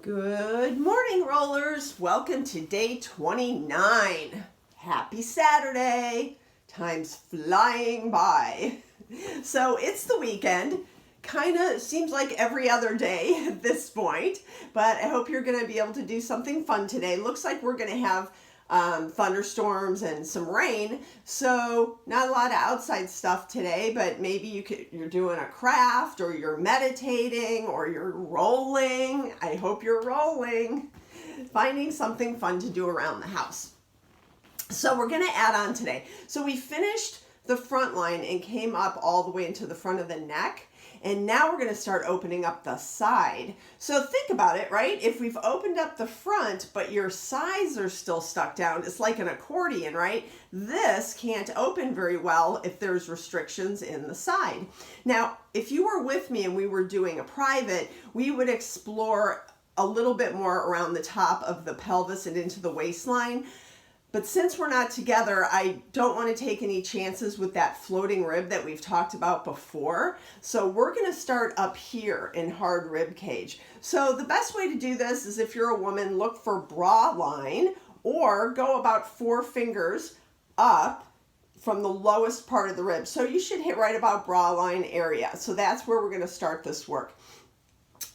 Good morning, rollers. Welcome to day 29. Happy Saturday. Time's flying by. So it's the weekend. Kind of seems like every other day at this point, but I hope you're going to be able to do something fun today. Looks like we're going to have thunderstorms and some rain, so not a lot of outside stuff today, but maybe you're doing a craft, or you're meditating, or you're rolling. I hope you're rolling, finding something fun to do around the house. So we're going to add on today. So we finished the front line and came up all the way into the front of the neck. And now we're going to start opening up the side. So think about it, right? If we've opened up the front, but your sides are still stuck down, it's like an accordion, right? This can't open very well if there's restrictions in the side. Now, if you were with me and we were doing a private, we would explore a little bit more around the top of the pelvis and into the waistline. But since we're not together, I don't want to take any chances with that floating rib that we've talked about before. So we're going to start up here in hard rib cage. So the best way to do this is, if you're a woman, look for bra line, or go about 4 fingers up from the lowest part of the rib. So you should hit right about bra line area. So that's where we're going to start this work.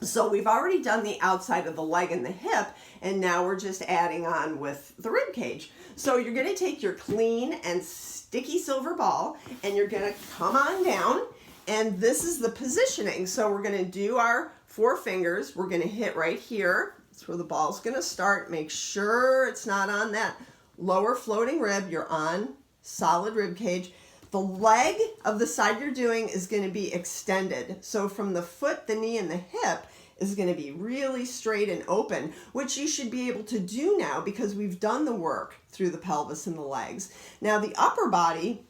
So we've already done the outside of the leg and the hip, and now we're just adding on with the rib cage. So you're going to take your clean and sticky silver ball, and you're going to come on down, and this is the positioning. So we're going to do our 4 fingers. We're going to hit right here. That's where the ball's going to start. Make sure it's not on that lower floating rib. You're on solid rib cage. The leg of the side you're doing is going to be extended. So from the foot, the knee, and the hip is going to be really straight and open, which you should be able to do now because we've done the work through the pelvis and the legs. Now the upper body,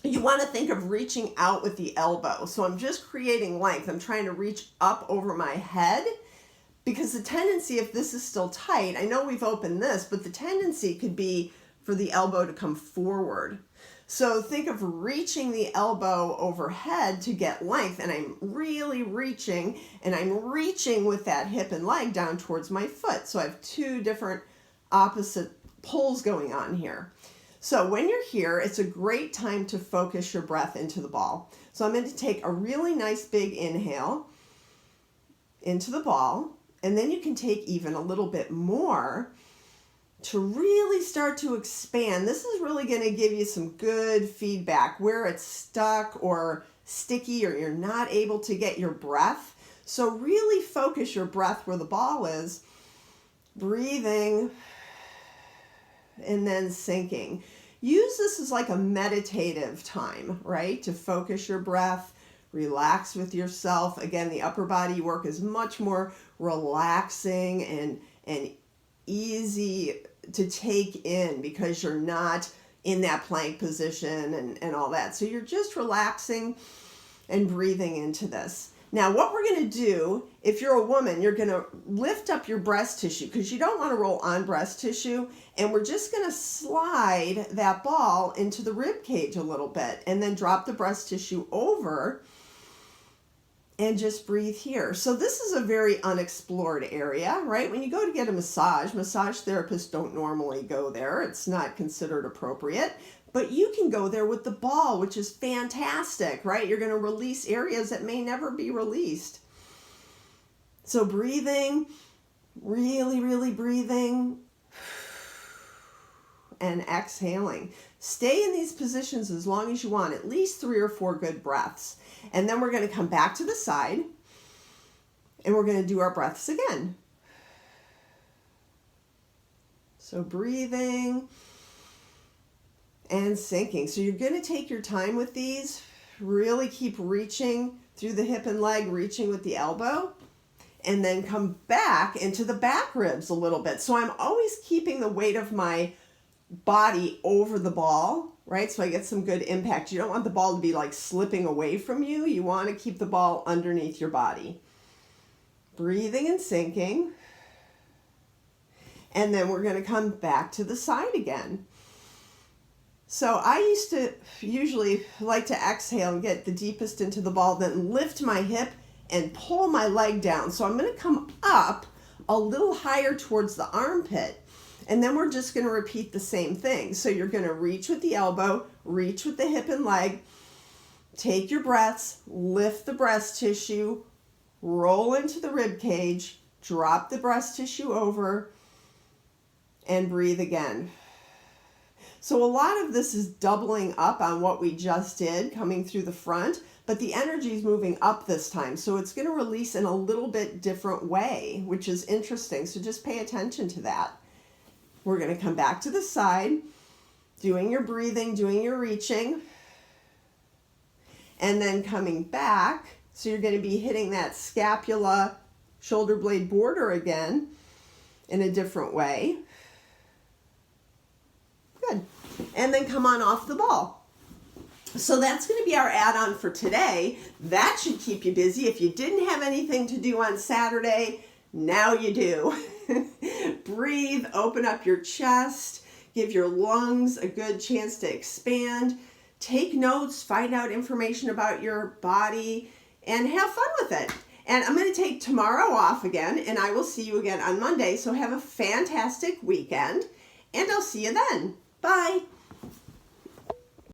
you want to think of reaching out with the elbow. So I'm just creating length. I'm trying to reach up over my head, because the tendency, if this is still tight, I know we've opened this, but the tendency could be for the elbow to come forward. So think of reaching the elbow overhead to get length, and I'm really reaching, and I'm reaching with that hip and leg down towards my foot. So I have 2 different opposite pulls going on here. So when you're here, it's a great time to focus your breath into the ball. So I'm going to take a really nice big inhale into the ball, and then you can take even a little bit more to really start to expand. This is really going to give you some good feedback where it's stuck or sticky, or you're not able to get your breath. So really focus your breath where the ball is, breathing and then sinking. Use this as like a meditative time, right? To focus your breath, relax with yourself. Again, the upper body work is much more relaxing and easy to take in, because you're not in that plank position and all that. So you're just relaxing and breathing into this. Now what we're going to do, if you're a woman, you're going to lift up your breast tissue, because you don't want to roll on breast tissue, and we're just going to slide that ball into the rib cage a little bit, and then drop the breast tissue over and just breathe here. So this is a very unexplored area, right? When you go to get a massage therapists don't normally go there. It's not considered appropriate, but you can go there with the ball, which is fantastic, right? You're going to release areas that may never be released. So breathing, really, really breathing, and exhaling. Stay in these positions as long as you want, at least 3 or 4 good breaths. And then we're going to come back to the side, and we're going to do our breaths again. So breathing and sinking. So you're going to take your time with these. Really keep reaching through the hip and leg, reaching with the elbow, and then come back into the back ribs a little bit. So I'm always keeping the weight of my body over the ball, right? So I get some good impact. You don't want the ball to be like slipping away from you. You want to keep the ball underneath your body. Breathing and sinking. And then we're going to come back to the side again. So I used to usually like to exhale and get the deepest into the ball, then lift my hip and pull my leg down. So I'm going to come up a little higher towards the armpit. And then we're just going to repeat the same thing. So you're going to reach with the elbow, reach with the hip and leg, take your breaths, lift the breast tissue, roll into the rib cage, drop the breast tissue over, and breathe again. So a lot of this is doubling up on what we just did, coming through the front, but the energy is moving up this time. So it's going to release in a little bit different way, which is interesting. So just pay attention to that. We're going to come back to the side, doing your breathing, doing your reaching, and then coming back. So you're going to be hitting that scapula, shoulder blade border again in a different way. Good. And then come on off the ball. So that's going to be our add-on for today. That should keep you busy. If you didn't have anything to do on Saturday, now you do. Breathe, open up your chest, give your lungs a good chance to expand. Take notes, find out information about your body, and have fun with it. And I'm going to take tomorrow off again, and I will see you again on Monday. So have a fantastic weekend, and I'll see you then. Bye.